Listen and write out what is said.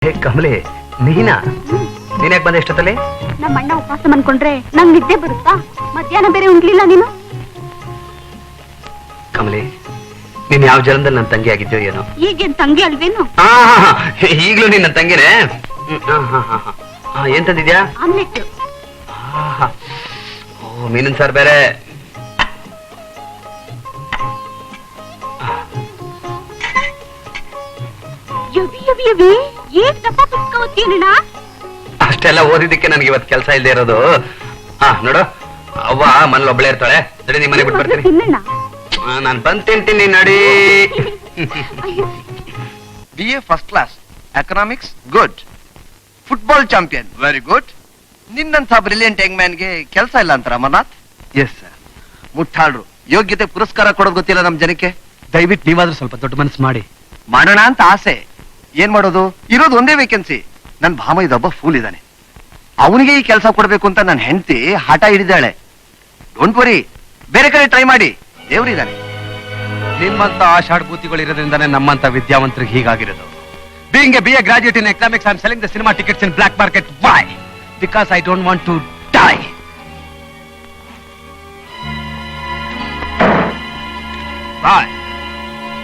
ಹೇ ಕಮಲೆ, ನೀನಾ? ನೀನ್ಯಾಕೆ ಬಂದೆ ಎಷ್ಟೊತ್ತಲ್ಲಿ? ನಮ್ಮ ಅಣ್ಣ ಉಪವಾಸ ಮನ್ಕೊಂಡ್ರೆ ನಂಗ್ ನಿದ್ದೆ ಬರುತ್ತಾ? ಮಧ್ಯಾಹ್ನ ಬೇರೆ ಉಂಡ್ಲಿಲ್ಲ ನೀನು. ಕಮಲೆ, ನೀನ್ ಯಾವ ಜಲದಲ್ಲಿ ನನ್ನ ತಂಗಿ ಆಗಿದ್ಯೋ ಏನೋ. ಈಗೇನ್ ತಂಗಿ ಅಲ್ವೇನು? ಈಗ್ಲೂ ನಿನ್ನ ತಂಗಿನೇ. ಏನ್ ತಂದಿದ್ಯಾ? ಆಮ್ಲೆಟ್. ಓ, ಮೀನಿನ ಸಾರ್ ಬೇರೆ. ಏನ್ ದಪ್ಪ ಪುಸ್ತಕ ಓದ್ತೀನಣ್ಣ? ಅಷ್ಟೆಲ್ಲ ಓದಿದ್ದಕ್ಕೆ ನನಗೆ ಇವತ್ತು ಕೆಲಸ ಇಲ್ಲದೆ ಇರೋದು. ನೋಡು, ಅವ್ವ ಮನೇಲಿ ಒಬ್ಬಳೇ ಇರ್ತಾಳೆ. ಸರಿ, ನಿಮ್ಮ ಮನೆ ಬಿಟ್ಟು ಬರ್ತೀನಿ. ತಿನ್ನಣ್ಣ. ನಾನು ಬಂದ್ ತಿಂತೀನಿ, ನಡಿ. BA first class, economics good, football champion very good. ನಿನ್ನಂಥ ಬ್ರಿಲಿಯಂಟ್ ಯಂಗ್ ಮ್ಯಾನ್ಗೆ ಕೆಲಸ ಇಲ್ಲ ಅಂತಾರ ಅಮರ್ನಾಥ್? Yes sir. ಮುಟ್ಟಾಳ್ರು ಯೋಗ್ಯತೆ ಪುರಸ್ಕಾರ ಕೊಡೋದು ಗೊತ್ತಿಲ್ಲ ನಮ್ ಜನಕ್ಕೆ. ದಯವಿಟ್ಟು ನೀವಾದ್ರೂ ಸ್ವಲ್ಪ ದೊಡ್ಡ ಮನಸ್ಸು ಮಾಡಿ ಮಾಡೋಣ ಅಂತ ಆಸೆ. ಏನ್ ಮಾಡೋದು? ಇರೋದು ಒಂದೇ ವೇಕೆನ್ಸಿ. ನನ್ ಭಾಮ ಇದೊಬ್ಬ ಫೂಲ್ ಇದ್ದಾನೆ. ಅವನಿಗೆ ಈ ಕೆಲಸ ಕೊಡ್ಬೇಕು ಅಂತ ನನ್ನ ಹೆಂಡತಿ ಹಠ ಹಿಡಿದಾಳೆ. ಡೋಂಟ್ ವರಿ, ಬೇರೆ ಕಡೆ ಟ್ರೈ ಮಾಡಿ, ದೇವ್ರಿದ್ದಾನೆ. ನಿಮ್ಮಂತ ಆಷಾಢಭೂತಿಗಳು ಇರೋದ್ರಿಂದಾನೇ ನಮ್ಮಂತ ವಿದ್ಯಾವಂತರಿಗೆ ಹೀಗಾಗಿರೋದು. Being a BA graduate in economics, I'm selling the cinema tickets in black market. Why? Because I don't want to die. Bye.